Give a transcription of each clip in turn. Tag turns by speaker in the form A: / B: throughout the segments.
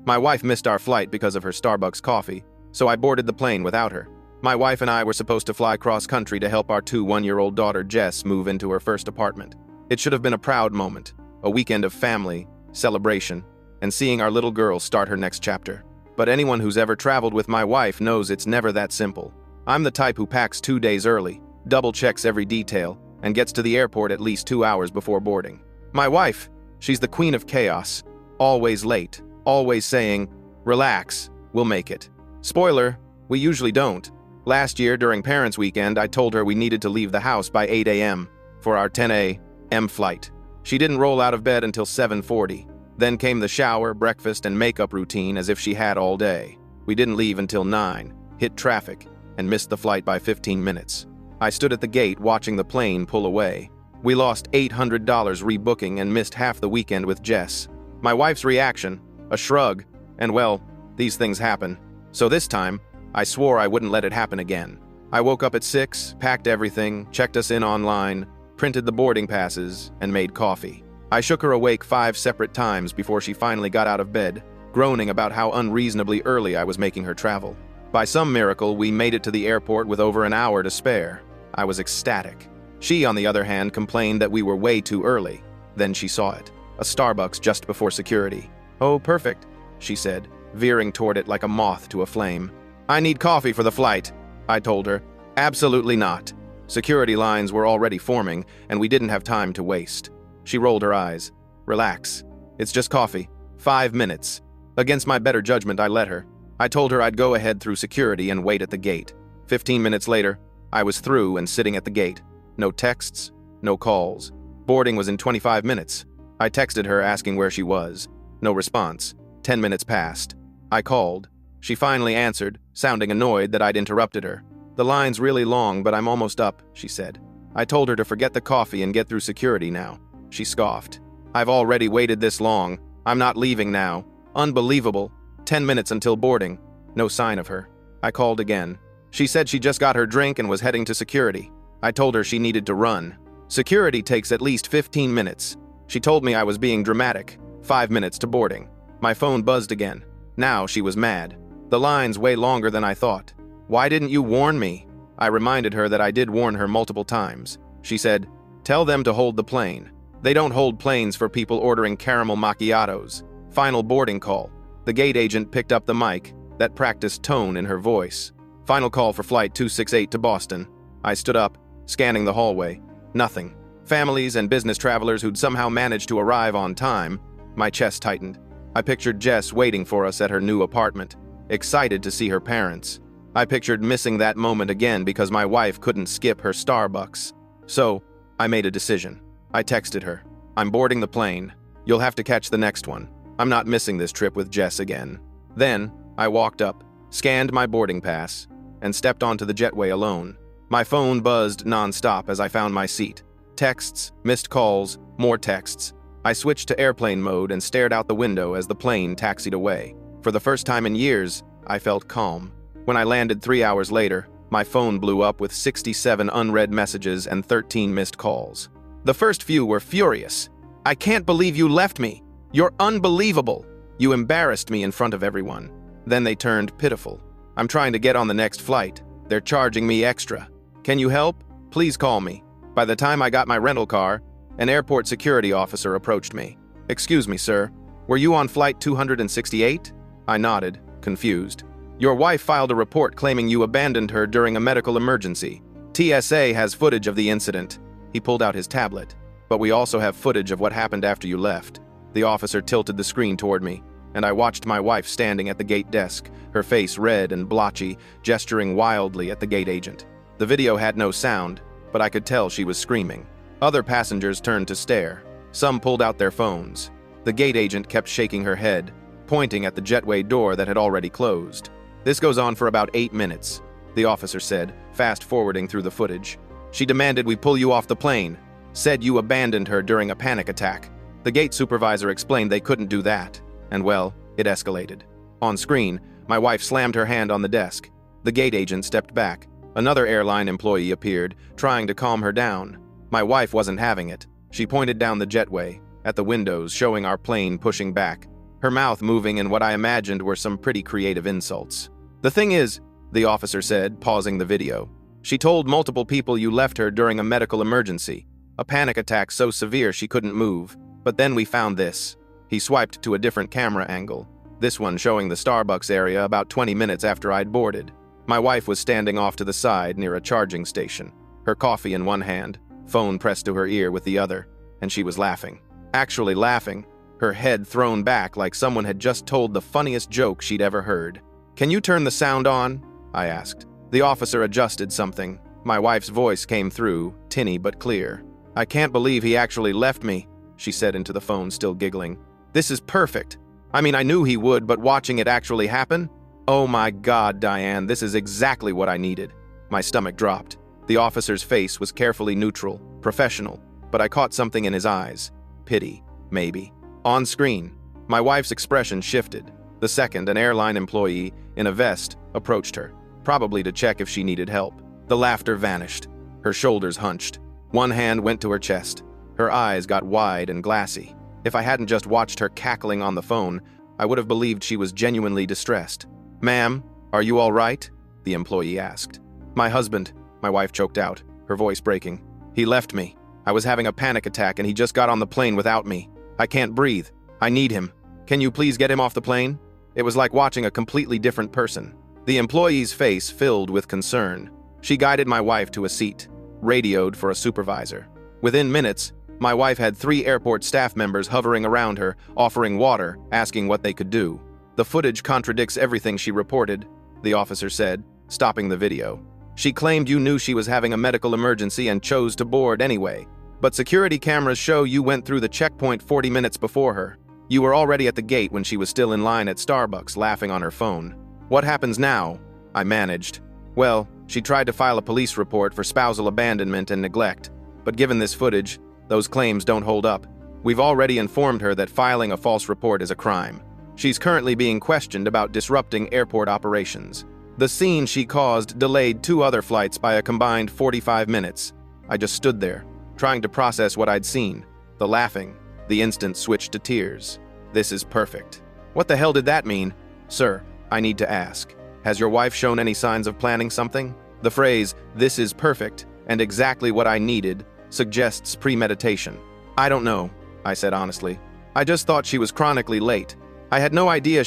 A: My wife missed our flight because of her Starbucks coffee, so I boarded the plane without her. My wife and I were supposed to fly cross-country to help our 1-year-old daughter Jess move into her first apartment. It should have been a proud moment, a weekend of family, celebration, and seeing our little girl start her next chapter. But anyone who's ever traveled with my wife knows it's never that simple. I'm the type who packs 2 days early, double-checks every detail, and gets to the airport at least 2 hours before boarding. My wife, she's the queen of chaos, always late, always saying, "Relax, we'll make it." Spoiler, we usually don't. Last year, during Parents' Weekend, I told her we needed to leave the house by 8 a.m. for our 10 a.m. flight. She didn't roll out of bed until 7:40. Then came the shower, breakfast, and makeup routine as if she had all day. We didn't leave until 9, hit traffic, and missed the flight by 15 minutes. I stood at the gate watching the plane pull away. We lost $800 rebooking and missed half the weekend with Jess. My wife's reaction, a shrug, and well, these things happen. So this time, I swore I wouldn't let it happen again. I woke up at 6, packed everything, checked us in online, printed the boarding passes, and made coffee. I shook her awake 5 separate times before she finally got out of bed, groaning about how unreasonably early I was making her travel. By some miracle, we made it to the airport with over an hour to spare. I was ecstatic. She, on the other hand, complained that we were way too early. Then she saw it, a Starbucks just before security. "Oh, perfect," she said, veering toward it like a moth to a flame. "I need coffee for the flight," I told her. "Absolutely not." Security lines were already forming, and we didn't have time to waste. She rolled her eyes. "Relax. It's just coffee. 5 minutes." Against my better judgment, I let her. I told her I'd go ahead through security and wait at the gate. 15 minutes later, I was through and sitting at the gate. No texts, no calls. Boarding was in 25 minutes. I texted her asking where she was. No response. 10 minutes passed. I called. She finally answered, sounding annoyed that I'd interrupted her. "The line's really long, but I'm almost up," she said. I told her to forget the coffee and get through security now. She scoffed. "I've already waited this long. I'm not leaving now. Unbelievable. 10 minutes until boarding." No sign of her. I called again. She said she just got her drink and was heading to security. I told her she needed to run. Security takes at least 15 minutes. She told me I was being dramatic. 5 minutes to boarding. My phone buzzed again. Now she was mad. "The line's way longer than I thought. Why didn't you warn me?" I reminded her that I did warn her multiple times. She said, "Tell them to hold the plane. They don't hold planes for people ordering caramel macchiatos." Final boarding call. The gate agent picked up the mic, that practiced tone in her voice. "Final call for flight 268 to Boston." I stood up, scanning the hallway. Nothing. Families and business travelers who'd somehow managed to arrive on time. My chest tightened. I pictured Jess waiting for us at her new apartment, excited to see her parents. I pictured missing that moment again because my wife couldn't skip her Starbucks. So, I made a decision. I texted her. "I'm boarding the plane. You'll have to catch the next one. I'm not missing this trip with Jess again." Then, I walked up, scanned my boarding pass, and stepped onto the jetway alone. My phone buzzed nonstop as I found my seat. Texts, missed calls, more texts. I switched to airplane mode and stared out the window as the plane taxied away. For the first time in years, I felt calm. When I landed 3 hours later, my phone blew up with 67 unread messages and 13 missed calls. The first few were furious. "I can't believe you left me. You're unbelievable. You embarrassed me in front of everyone." Then they turned pitiful. "I'm trying to get on the next flight. They're charging me extra. Can you help? Please call me." By the time I got my rental car, an airport security officer approached me. "Excuse me, sir. Were you on flight 268? I nodded, confused. "Your wife filed a report claiming you abandoned her during a medical emergency. TSA has footage of the incident." He pulled out his tablet. "But we also have footage of what happened after you left." The officer tilted the screen toward me, and I watched my wife standing at the gate desk, her face red and blotchy, gesturing wildly at the gate agent. The video had no sound, but I could tell she was screaming. Other passengers turned to stare. Some pulled out their phones. The gate agent kept shaking her head, pointing at the jetway door that had already closed. "This goes on for about 8 minutes, the officer said, fast-forwarding through the footage. "She demanded we pull you off the plane, said you abandoned her during a panic attack." The gate supervisor explained they couldn't do that, and well, it escalated. On screen, my wife slammed her hand on the desk. The gate agent stepped back. Another airline employee appeared, trying to calm her down. My wife wasn't having it. She pointed down the jetway, at the windows showing our plane pushing back. her mouth moving in what I imagined were some pretty creative insults. "The thing is," the officer said, pausing the video, "she told multiple people you left her during a medical emergency, a panic attack so severe she couldn't move. But then we found this." He swiped to a different camera angle, this one showing the Starbucks area about 20 minutes after I'd boarded. My wife was standing off to the side near a charging station, her coffee in one hand, phone pressed to her ear with the other, and she was laughing. Actually laughing, her head thrown back like someone had just told the funniest joke she'd ever heard. "Can you turn the sound on?" I asked. The officer adjusted something. My wife's voice came through, tinny but clear. "I can't believe he actually left me," she said into the phone, still giggling. "This is perfect. I mean, I knew he would, but watching it actually happen? Oh my God, Diane, this is exactly what I needed." My stomach dropped. The officer's face was carefully neutral, professional, but I caught something in his eyes. Pity, maybe. On screen, my wife's expression shifted. The second, an airline employee in a vest approached her, probably to check if she needed help. The laughter vanished. Her shoulders hunched. One hand went to her chest. Her eyes got wide and glassy. If I hadn't just watched her cackling on the phone, I would have believed she was genuinely distressed. "Ma'am, are you all right?" the employee asked. "My husband," my wife choked out, her voice breaking. "He left me. I was having a panic attack and he just got on the plane without me. I can't breathe. I need him. Can you please get him off the plane?" It was like watching a completely different person. The employee's face filled with concern. She guided my wife to a seat, radioed for a supervisor. Within minutes, my wife had 3 airport staff members hovering around her, offering water, asking what they could do. "The footage contradicts everything she reported," the officer said, stopping the video. "She claimed you knew she was having a medical emergency and chose to board anyway. But security cameras show you went through the checkpoint 40 minutes before her. You were already at the gate when she was still in line at Starbucks, laughing on her phone. What happens now?" I managed. "Well, she tried to file a police report for spousal abandonment and neglect. But given this footage, those claims don't hold up. We've already informed her that filing a false report is a crime. She's currently being questioned about disrupting airport operations. The scene she caused delayed 2 other flights by a combined 45 minutes. I just stood there, trying to process what I'd seen. The laughing, the instant switch to tears. This is perfect. What the hell did that mean? Sir, I need to ask. Has your wife shown any signs of planning something? The phrase, "this is perfect," and exactly what I needed, suggests premeditation. I don't know, I said honestly. I just thought she was chronically late. I had no idea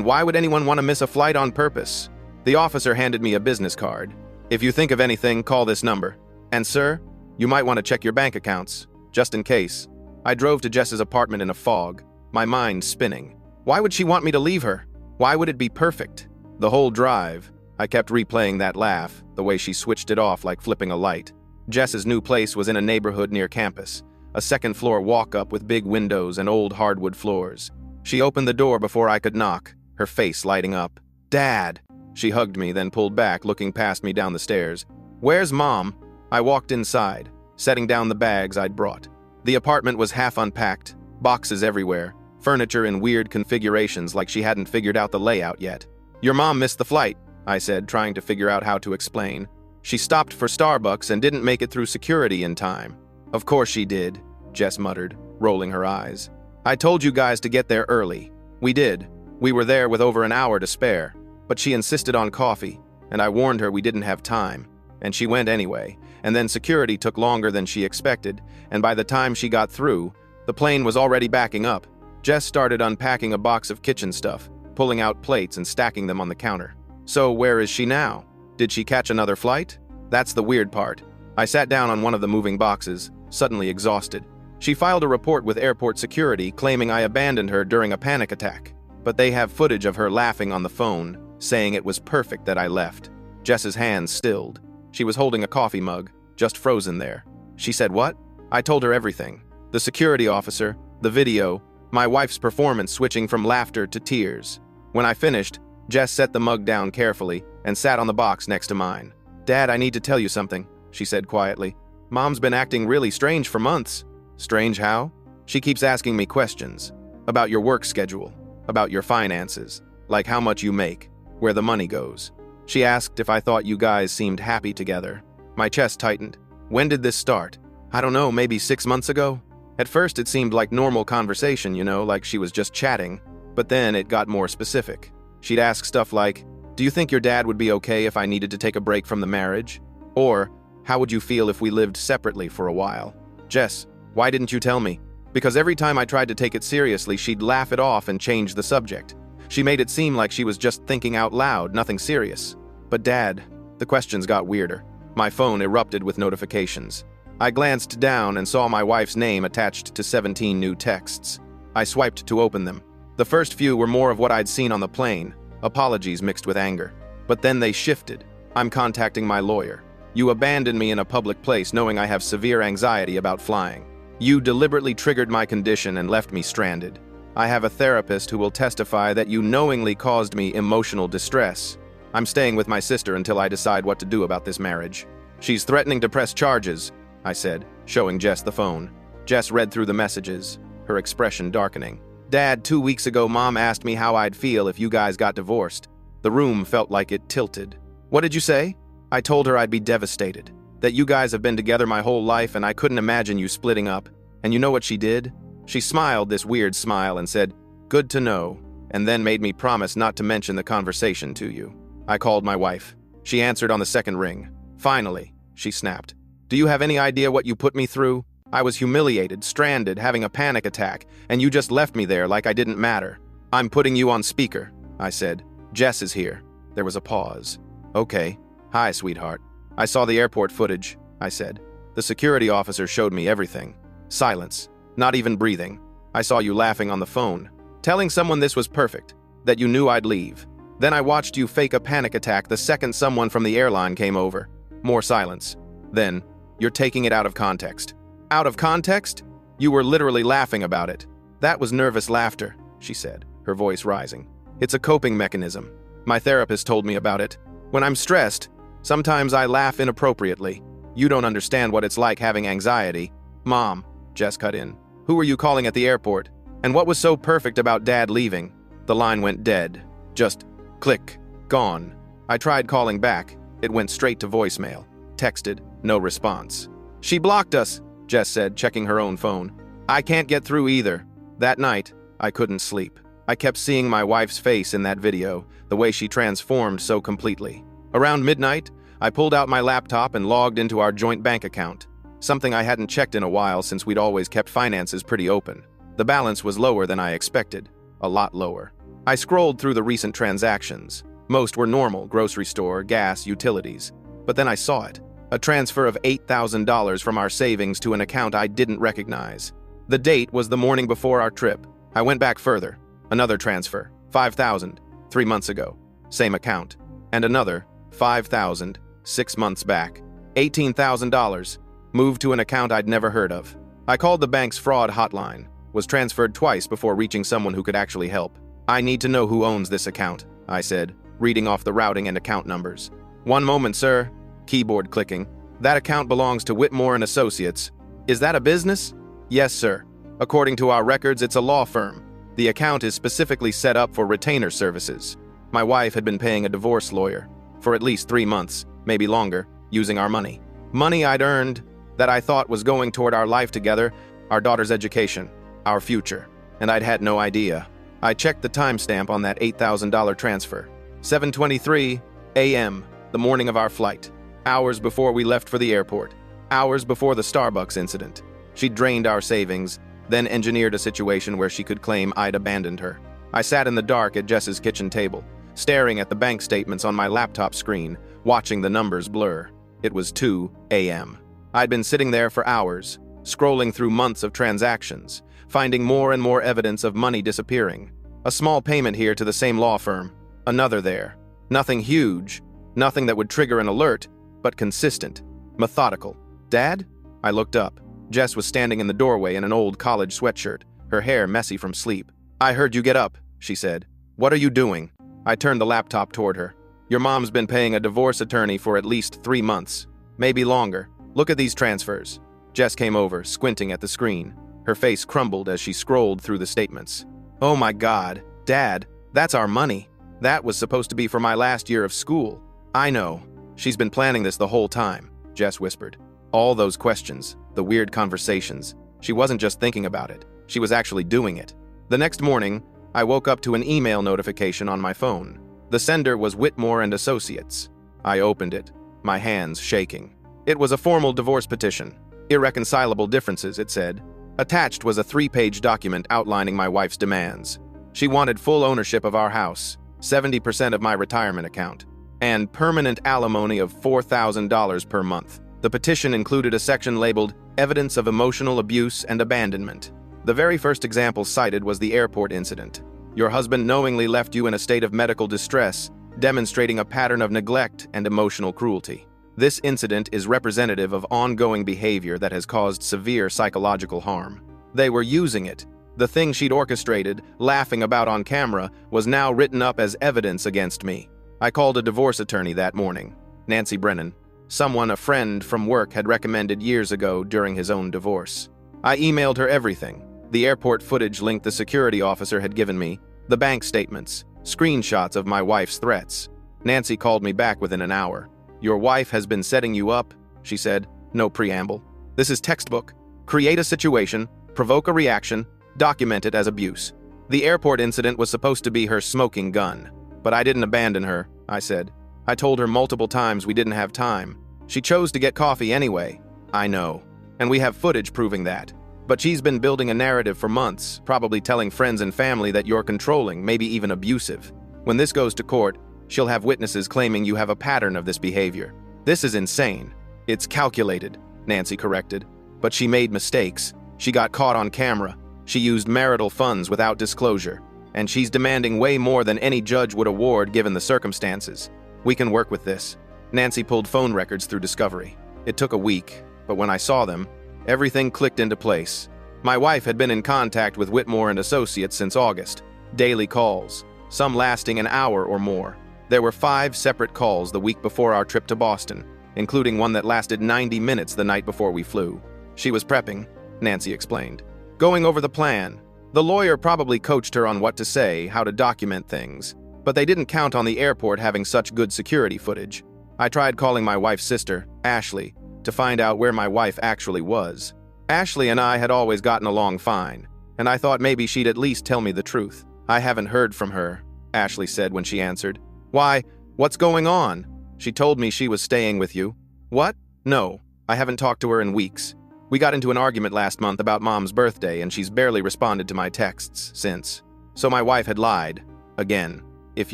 A: why would anyone want to miss a flight on purpose? The officer handed me a business card. If you think of anything, call this number. And sir, you might want to check your bank accounts, just in case. I drove to Jess's apartment in a fog, my mind spinning. Why would she want me to leave her? Why would it be perfect? The whole drive, I kept replaying that laugh, the way she switched it off like flipping a light. Jess's new place was in a neighborhood near campus, a second-floor walk-up with big windows and old hardwood floors. She opened the door before I could knock, her face lighting up. "Dad!" She hugged me, then pulled back, looking past me down the stairs. "Where's Mom?" I walked inside, setting down the bags I'd brought. The apartment was half unpacked, boxes everywhere, furniture in weird configurations like she hadn't figured out the layout yet. "Your mom missed the flight," I said, trying to figure out how to explain. "She stopped for Starbucks and didn't make it through security in time." "Of course she did," Jess muttered, rolling her eyes. "I told you guys to get there early. We did. We were there with over an hour to spare. But she insisted on coffee, and I warned her we didn't have time. And she went anyway, and then security took longer than she expected, and by the time she got through, the plane was already backing up." Jess started unpacking a box of kitchen stuff, pulling out plates and stacking them on the counter. "So where is she now? Did she catch another flight?" "That's the weird part." I sat down on one of the moving boxes, suddenly exhausted. "She filed a report with airport security claiming I abandoned her during a panic attack. But they have footage of her laughing on the phone, saying it was perfect that I left." Jess's hands stilled. She was holding a coffee mug, just frozen there. She said what? I told her everything. The security officer, the video, my wife's performance switching from laughter to tears. When I finished, Jess set the mug down carefully and sat on the box next to mine. "Dad, I need to tell you something," she said quietly. "Mom's been acting really strange for months." "Strange how?" "She keeps asking me questions. About your work schedule, about your finances, like how much you make, where the money goes. She asked if I thought you guys seemed happy together." My chest tightened. "When did this start?" "I don't know, maybe 6 months ago?" At first, it seemed like normal conversation, like she was just chatting, but then it got more specific. She'd ask stuff like, "Do you think your dad would be okay if I needed to take a break from the marriage?" Or, "How would you feel if we lived separately for a while?" "Jess, why didn't you tell me?" Because every time I tried to take it seriously, she'd laugh it off and change the subject. She made it seem like she was just thinking out loud, nothing serious. But Dad, the questions got weirder. My phone erupted with notifications. I glanced down and saw my wife's name attached to 17 new texts. I swiped to open them. The first few were more of what I'd seen on the plane, apologies mixed with anger. But then they shifted. "I'm contacting my lawyer. You abandoned me in a public place knowing I have severe anxiety about flying. You deliberately triggered my condition and left me stranded. I have a therapist who will testify that you knowingly caused me emotional distress. I'm staying with my sister until I decide what to do about this marriage." "She's threatening to press charges," I said, showing Jess the phone. Jess read through the messages, her expression darkening. "Dad, 2 weeks ago, Mom asked me how I'd feel if you guys got divorced." The room felt like it tilted. "What did you say?" "I told her I'd be devastated. That you guys have been together my whole life and I couldn't imagine you splitting up. And you know what she did?" She smiled this weird smile and said, "Good to know," and then made me promise not to mention the conversation to you. I called my wife. She answered on the second ring. "Finally," she snapped. "Do you have any idea what you put me through? I was humiliated, stranded, having a panic attack, and you just left me there like I didn't matter." "I'm putting you on speaker," I said. "Jess is here." There was a pause. "Okay. Hi, sweetheart." "I saw the airport footage," I said. "The security officer showed me everything." Silence. Not even breathing. "I saw you laughing on the phone, telling someone this was perfect, that you knew I'd leave. Then I watched you fake a panic attack the second someone from the airline came over." More silence. Then, "You're taking it out of context." "Out of context? You were literally laughing about it." "That was nervous laughter," she said, her voice rising. "It's a coping mechanism. My therapist told me about it. When I'm stressed, sometimes I laugh inappropriately. You don't understand what it's like having anxiety." "Mom," Jess cut in, "who were you calling at the airport? And what was so perfect about Dad leaving?" The line went dead. Just click. Gone. I tried calling back. It went straight to voicemail. Texted. No response. "She blocked us," Jess said, checking her own phone. "I can't get through either." That night, I couldn't sleep. I kept seeing my wife's face in that video, the way she transformed so completely. Around midnight, I pulled out my laptop and logged into our joint bank account. Something I hadn't checked in a while since we'd always kept finances pretty open. The balance was lower than I expected. A lot lower. I scrolled through the recent transactions. Most were normal, grocery store, gas, utilities. But then I saw it. A transfer of $8,000 from our savings to an account I didn't recognize. The date was the morning before our trip. I went back further. Another transfer, $5,000, 3 months ago. Same account. And another, $5,000, 6 months back. $18,000. Moved to an account I'd never heard of. I called the bank's fraud hotline. Was transferred twice before reaching someone who could actually help. "I need to know who owns this account," I said, reading off the routing and account numbers. "One moment, sir." Keyboard clicking. "That account belongs to Whitmore and Associates." "Is that a business?" "Yes, sir. According to our records, it's a law firm. The account is specifically set up for retainer services. My wife had been paying a divorce lawyer for at least 3 months, maybe longer, using our money. Money I'd earned that I thought was going toward our life together, our daughter's education, our future, and I'd had no idea. I checked the timestamp on that $8,000 transfer. 7:23 a.m., the morning of our flight. Hours before we left for the airport. Hours before the Starbucks incident. She'd drained our savings, then engineered a situation where she could claim I'd abandoned her. I sat in the dark at Jess's kitchen table, staring at the bank statements on my laptop screen, watching the numbers blur. It was 2 a.m. I'd been sitting there for hours, scrolling through months of transactions, finding more and more evidence of money disappearing. A small payment here to the same law firm, another there. Nothing huge, nothing that would trigger an alert, but consistent, methodical. "Dad?" I looked up. Jess was standing in the doorway in an old college sweatshirt, her hair messy from sleep. "I heard you get up," she said. "What are you doing?" I turned the laptop toward her. "Your mom's been paying a divorce attorney for at least 3 months, maybe longer. Look at these transfers." Jess came over, squinting at the screen. Her face crumbled as she scrolled through the statements. "Oh my God, Dad, that's our money. That was supposed to be for my last year of school." "I know. She's been planning this the whole time," Jess whispered. "All those questions, the weird conversations, She wasn't just thinking about it. She was actually doing it. The next morning, I woke up to an email notification on my phone. The sender was Whitmore and Associates. I opened it, my hands shaking. It was a formal divorce petition. Irreconcilable differences, it said. Attached was a 3-page document outlining my wife's demands. She wanted full ownership of our house, 70% of my retirement account, and permanent alimony of $4,000 per month. The petition included a section labeled Evidence of Emotional Abuse and Abandonment. The very first example cited was the airport incident. Your husband knowingly left you in a state of medical distress, demonstrating a pattern of neglect and emotional cruelty. This incident is representative of ongoing behavior that has caused severe psychological harm. They were using it. The thing she'd orchestrated, laughing about on camera, was now written up as evidence against me. I called a divorce attorney that morning, Nancy Brennan, someone a friend from work had recommended years ago during his own divorce. I emailed her everything. The airport footage link the security officer had given me, the bank statements, screenshots of my wife's threats. Nancy called me back within an hour. Your wife has been setting you up, she said, no preamble. This is textbook. Create a situation, provoke a reaction, document it as abuse. The airport incident was supposed to be her smoking gun. But I didn't abandon her, I said. I told her multiple times we didn't have time. She chose to get coffee anyway. I know. And we have footage proving that. But she's been building a narrative for months, probably telling friends and family that you're controlling, maybe even abusive. When this goes to court, she'll have witnesses claiming you have a pattern of this behavior. This is insane. It's calculated, Nancy corrected. But she made mistakes. She got caught on camera. She used marital funds without disclosure. And she's demanding way more than any judge would award given the circumstances. We can work with this. Nancy pulled phone records through Discovery. It took a week, but when I saw them, everything clicked into place. My wife had been in contact with Whitmore and Associates since August. Daily calls, some lasting an hour or more. There were 5 separate calls the week before our trip to Boston, including one that lasted 90 minutes the night before we flew. She was prepping, Nancy explained. Going over the plan. The lawyer probably coached her on what to say, how to document things, but they didn't count on the airport having such good security footage. I tried calling my wife's sister, Ashley, to find out where my wife actually was. Ashley and I had always gotten along fine, and I thought maybe she'd at least tell me the truth. I haven't heard from her, Ashley said when she answered. Why? What's going on? She told me she was staying with you. What? No, I haven't talked to her in weeks. We got into an argument last month about Mom's birthday, and she's barely responded to my texts since. So my wife had lied. Again. If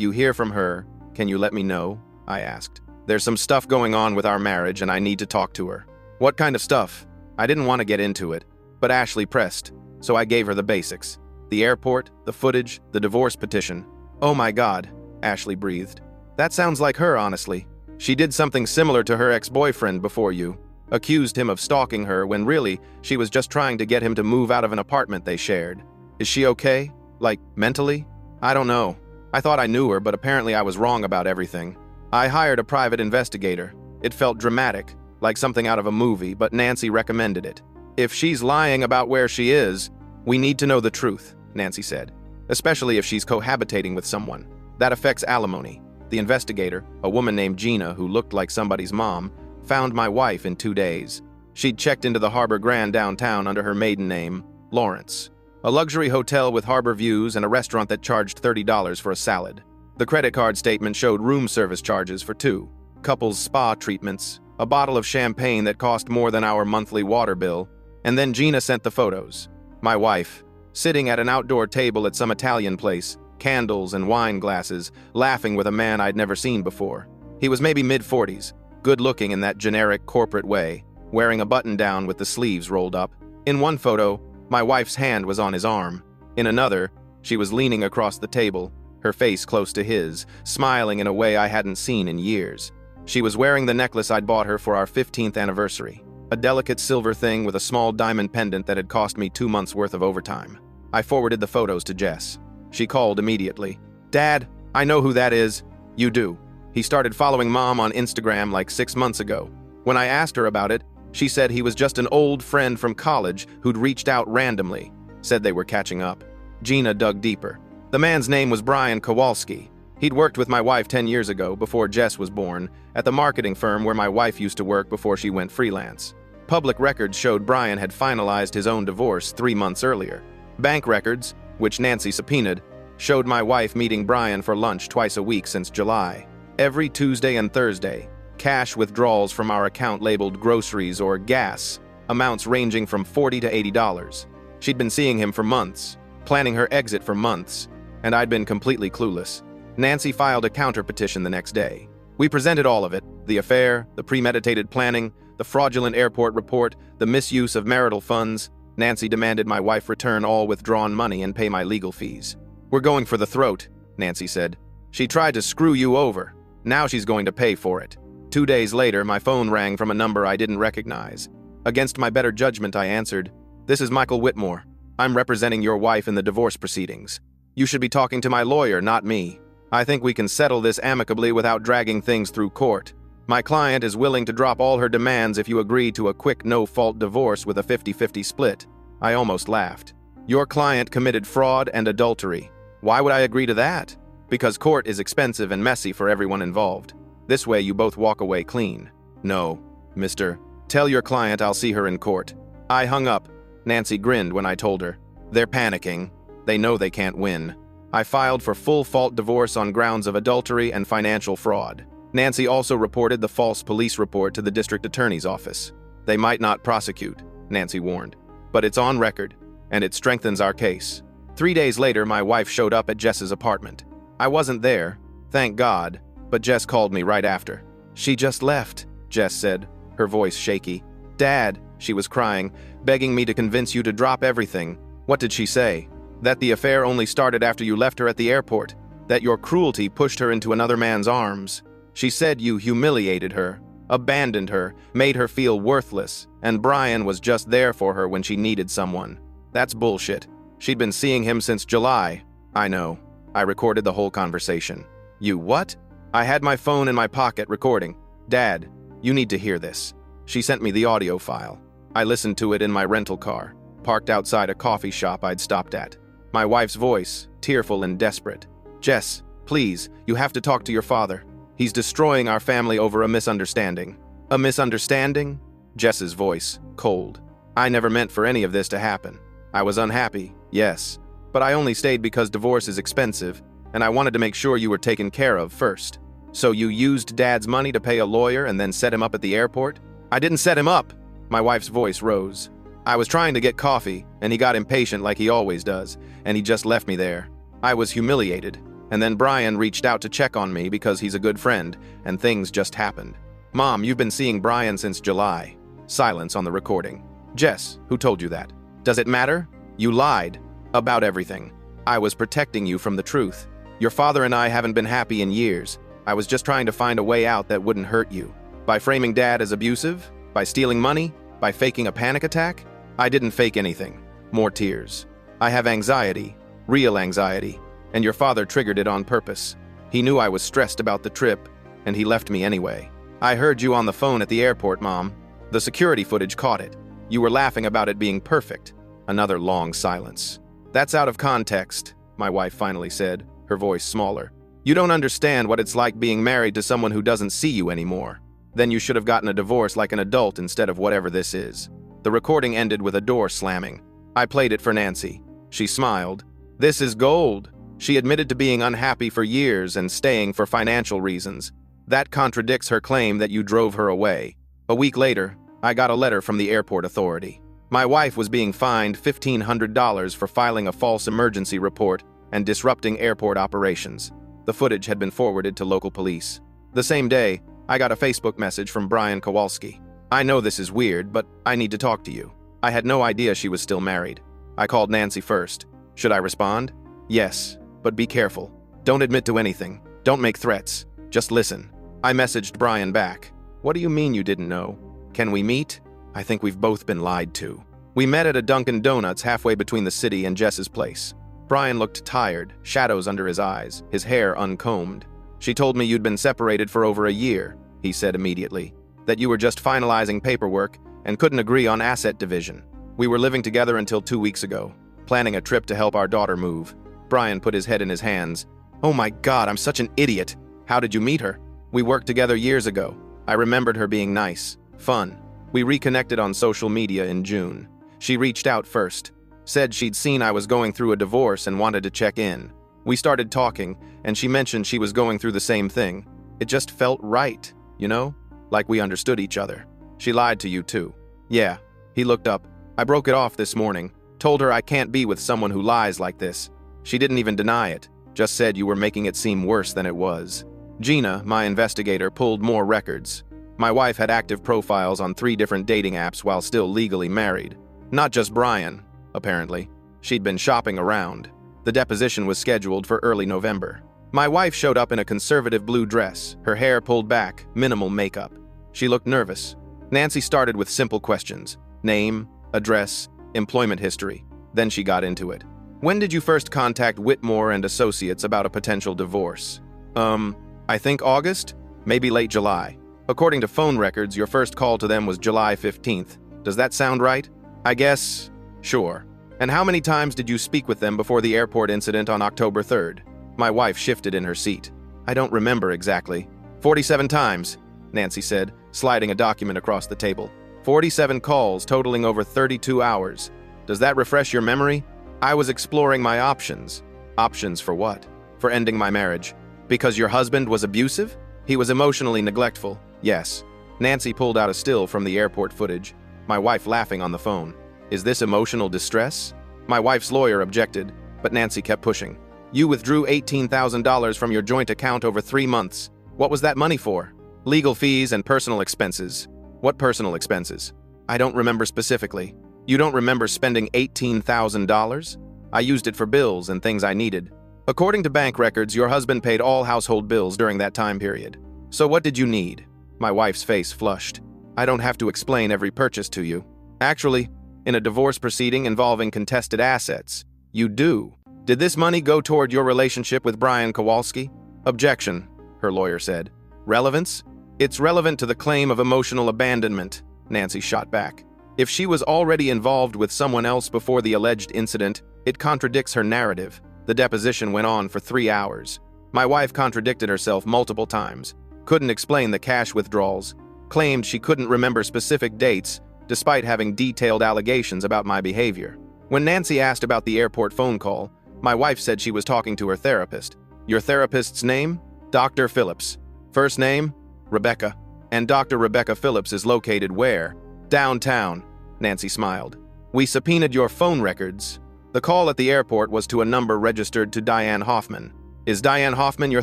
A: you hear from her, can you let me know? I asked. There's some stuff going on with our marriage, and I need to talk to her. What kind of stuff? I didn't want to get into it, but Ashley pressed, so I gave her the basics. The airport, the footage, the divorce petition. Oh my God, Ashley breathed. That sounds like her, honestly. She did something similar to her ex-boyfriend before you. Accused him of stalking her when really, she was just trying to get him to move out of an apartment they shared. Is she okay? Like, mentally? I don't know. I thought I knew her, but apparently I was wrong about everything. I hired a private investigator. It felt dramatic, like something out of a movie, but Nancy recommended it. If she's lying about where she is, we need to know the truth, Nancy said. Especially if she's cohabitating with someone. That affects alimony. The investigator, a woman named Gina who looked like somebody's mom, found my wife in 2 days. She'd checked into the Harbor Grand downtown under her maiden name, Lawrence. A luxury hotel with harbor views and a restaurant that charged $30 for a salad. The credit card statement showed room service charges for 2, couples spa treatments, a bottle of champagne that cost more than our monthly water bill, and then Gina sent the photos. My wife, sitting at an outdoor table at some Italian place, candles and wine glasses, laughing with a man I'd never seen before. He was maybe mid-40s, good-looking in that generic corporate way, wearing a button-down with the sleeves rolled up. In one photo, my wife's hand was on his arm. In another, she was leaning across the table, her face close to his, smiling in a way I hadn't seen in years. She was wearing the necklace I'd bought her for our 15th anniversary, a delicate silver thing with a small diamond pendant that had cost me 2 months' worth of overtime. I forwarded the photos to Jess. She called immediately. Dad, I know who that is. You do. He started following Mom on Instagram like 6 months ago. When I asked her about it, she said he was just an old friend from college who'd reached out randomly, said they were catching up. Gina dug deeper. The man's name was Brian Kowalski. He'd worked with my wife 10 years ago, before Jess was born, at the marketing firm where my wife used to work before she went freelance. Public records showed Brian had finalized his own divorce 3 months earlier. Bank records, which Nancy subpoenaed, showed my wife meeting Brian for lunch twice a week since July. Every Tuesday and Thursday, cash withdrawals from our account labeled groceries or gas, amounts ranging from $40 to $80. She'd been seeing him for months, planning her exit for months, and I'd been completely clueless. Nancy filed a counter-petition the next day. We presented all of it: the affair, the premeditated planning, the fraudulent airport report, the misuse of marital funds. Nancy demanded my wife return all withdrawn money and pay my legal fees. "We're going for the throat," Nancy said. "She tried to screw you over. Now she's going to pay for it." 2 days later, my phone rang from a number I didn't recognize. Against my better judgment, I answered. "This is Michael Whitmore. I'm representing your wife in the divorce proceedings. You should be talking to my lawyer, not me. I think we can settle this amicably without dragging things through court. My client is willing to drop all her demands if you agree to a quick no-fault divorce with a 50-50 split." I almost laughed. "Your client committed fraud and adultery. Why would I agree to that?" "Because court is expensive and messy for everyone involved. This way you both walk away clean." "No, mister. Tell your client I'll see her in court." I hung up. Nancy grinned when I told her. "They're panicking. They know they can't win." I filed for full-fault divorce on grounds of adultery and financial fraud. Nancy also reported the false police report to the district attorney's office. "They might not prosecute," Nancy warned, "but it's on record, and it strengthens our case." 3 days later, my wife showed up at Jess's apartment. I wasn't there, thank God, but Jess called me right after. "She just left," Jess said, her voice shaky. "Dad," she was crying, "begging me to convince you to drop everything." "What did she say?" "That the affair only started after you left her at the airport. That your cruelty pushed her into another man's arms. She said you humiliated her, abandoned her, made her feel worthless, and Brian was just there for her when she needed someone." "That's bullshit. She'd been seeing him since July." "I know. I recorded the whole conversation." "You what?" "I had my phone in my pocket recording." "Dad, you need to hear this." She sent me the audio file. I listened to it in my rental car, parked outside a coffee shop I'd stopped at. My wife's voice, tearful and desperate. "Jess, please, you have to talk to your father. He's destroying our family over a misunderstanding." "A misunderstanding?" Jess's voice, cold. "I never meant for any of this to happen. I was unhappy, yes, but I only stayed because divorce is expensive, and I wanted to make sure you were taken care of first." "So you used Dad's money to pay a lawyer and then set him up at the airport?" "I didn't set him up." My wife's voice rose. "I was trying to get coffee, and he got impatient like he always does, and he just left me there. I was humiliated, and then Brian reached out to check on me because he's a good friend, and things just happened." "Mom, you've been seeing Brian since July." Silence on the recording. "Jess, who told you that?" "Does it matter? You lied. About everything. I was protecting you from the truth. Your father and I haven't been happy in years. I was just trying to find a way out that wouldn't hurt you. By framing Dad as abusive? By stealing money? By faking a panic attack? I didn't fake anything." More tears. "I have anxiety, real anxiety, and your father triggered it on purpose. He knew I was stressed about the trip, and he left me anyway. I heard you on the phone at the airport, Mom. The security footage caught it. You were laughing about it being perfect." Another long silence. "That's out of context," my wife finally said, her voice smaller. "You don't understand what it's like being married to someone who doesn't see you anymore. Then you should have gotten a divorce like an adult instead of whatever this is." The recording ended with a door slamming. I played it for Nancy. She smiled. "This is gold." She admitted to being unhappy for years and staying for financial reasons. That contradicts her claim that you drove her away. A week later, I got a letter from the airport authority. My wife was being fined $1,500 for filing a false emergency report and disrupting airport operations. The footage had been forwarded to local police. The same day, I got a Facebook message from Brian Kowalski. "I know this is weird, but I need to talk to you." I had no idea she was still married. I called Nancy first. "Should I respond?" "Yes, but be careful. Don't admit to anything. Don't make threats. Just listen." I messaged Brian back. "What do you mean you didn't know? Can we meet? I think we've both been lied to." We met at a Dunkin' Donuts halfway between the city and Jess's place. Brian looked tired, shadows under his eyes, his hair uncombed. "She told me you'd been separated for over a year," he said immediately. "That you were just finalizing paperwork and couldn't agree on asset division. We were living together until 2 weeks ago, planning a trip to help our daughter move." Brian put his head in his hands. "Oh my God, I'm such an idiot. How did you meet her?" "We worked together years ago. I remembered her being nice, fun. We reconnected on social media in June. She reached out first, said she'd seen I was going through a divorce and wanted to check in. We started talking, and she mentioned she was going through the same thing. It just felt right, you know? Like we understood each other. She lied to you too. Yeah. He looked up. I broke it off this morning. Told her I can't be with someone who lies like this. She didn't even deny it. Just said you were making it seem worse than it was. Gina, my investigator, pulled more records. My wife had active profiles on 3 different dating apps while still legally married. Not just Brian, apparently. She'd been shopping around. The deposition was scheduled for early November. My wife showed up in a conservative blue dress, her hair pulled back, minimal makeup. She looked nervous. Nancy started with simple questions. Name, address, employment history. Then she got into it. When did you first contact Whitmore and Associates about a potential divorce? I think August? Maybe late July. According to phone records, your first call to them was July 15th. Does that sound right? I guess, sure. And how many times did you speak with them before the airport incident on October 3rd? My wife shifted in her seat. I don't remember exactly. 47 times, Nancy said, sliding a document across the table. 47 calls totaling over 32 hours. Does that refresh your memory? I was exploring my options. Options for what? For ending my marriage. Because your husband was abusive? He was emotionally neglectful. Yes. Nancy pulled out a still from the airport footage. My wife laughing on the phone. Is this emotional distress? My wife's lawyer objected, but Nancy kept pushing. You withdrew $18,000 from your joint account over 3 months. What was that money for? Legal fees and personal expenses. What personal expenses? I don't remember specifically. You don't remember spending $18,000? I used it for bills and things I needed. According to bank records, your husband paid all household bills during that time period. So what did you need? My wife's face flushed. I don't have to explain every purchase to you. Actually, in a divorce proceeding involving contested assets, you do. Did this money go toward your relationship with Brian Kowalski? Objection, her lawyer said. Relevance? It's relevant to the claim of emotional abandonment, Nancy shot back. If she was already involved with someone else before the alleged incident, it contradicts her narrative. The deposition went on for 3 hours. My wife contradicted herself multiple times, couldn't explain the cash withdrawals, claimed she couldn't remember specific dates, despite having detailed allegations about my behavior. When Nancy asked about the airport phone call, my wife said she was talking to her therapist. Your therapist's name? Dr. Phillips. First name? Rebecca. And Dr. Rebecca Phillips is located where? Downtown, Nancy smiled. We subpoenaed your phone records. The call at the airport was to a number registered to Diane Hoffman. Is Diane Hoffman your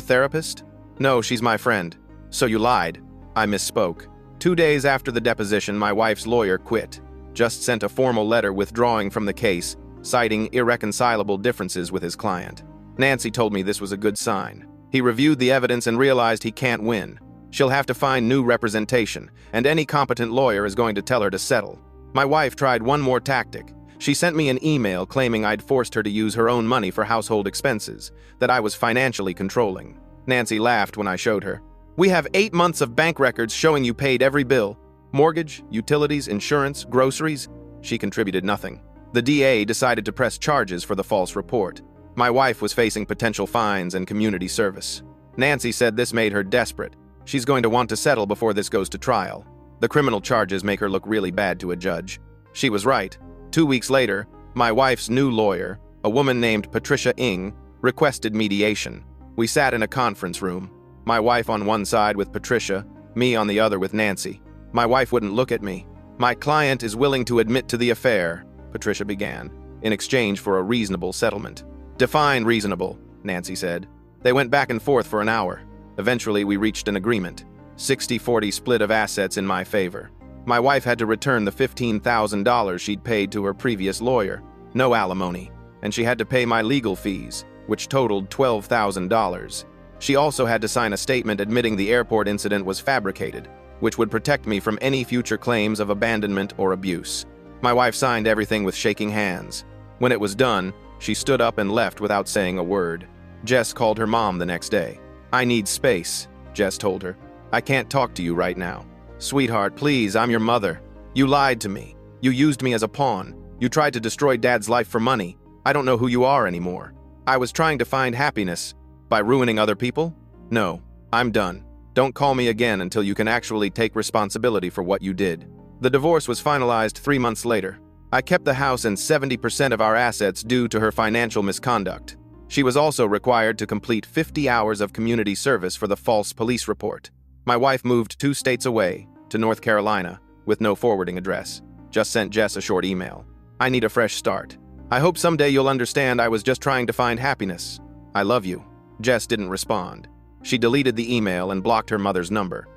A: therapist? No, she's my friend. So you lied. I misspoke. 2 days after the deposition, my wife's lawyer quit. Just sent a formal letter withdrawing from the case, citing irreconcilable differences with his client. Nancy told me this was a good sign. He reviewed the evidence and realized he can't win. She'll have to find new representation, and any competent lawyer is going to tell her to settle. My wife tried one more tactic. She sent me an email claiming I'd forced her to use her own money for household expenses, that I was financially controlling. Nancy laughed when I showed her. We have 8 months of bank records showing you paid every bill. Mortgage, utilities, insurance, groceries. She contributed nothing. The DA decided to press charges for the false report. My wife was facing potential fines and community service. Nancy said this made her desperate. She's going to want to settle before this goes to trial. The criminal charges make her look really bad to a judge. She was right. 2 weeks later, my wife's new lawyer, a woman named Patricia Ng, requested mediation. We sat in a conference room. My wife on one side with Patricia, me on the other with Nancy. My wife wouldn't look at me. My client is willing to admit to the affair, Patricia began, in exchange for a reasonable settlement. Define reasonable, Nancy said. They went back and forth for an hour. Eventually, we reached an agreement. 60-40 split of assets in my favor. My wife had to return the $15,000 she'd paid to her previous lawyer, no alimony, and she had to pay my legal fees, which totaled $12,000. She also had to sign a statement admitting the airport incident was fabricated, which would protect me from any future claims of abandonment or abuse. My wife signed everything with shaking hands. When it was done, she stood up and left without saying a word. Jess called her mom the next day. I need space, Jess told her. I can't talk to you right now. Sweetheart, please, I'm your mother. You lied to me. You used me as a pawn. You tried to destroy Dad's life for money. I don't know who you are anymore. I was trying to find happiness. By ruining other people? No, I'm done. Don't call me again until you can actually take responsibility for what you did. The divorce was finalized 3 months later. I kept the house and 70% of our assets due to her financial misconduct. She was also required to complete 50 hours of community service for the false police report. My wife moved 2 states away, to North Carolina, with no forwarding address. Just sent Jess a short email. I need a fresh start. I hope someday you'll understand I was just trying to find happiness. I love you. Jess didn't respond. She deleted the email and blocked her mother's number.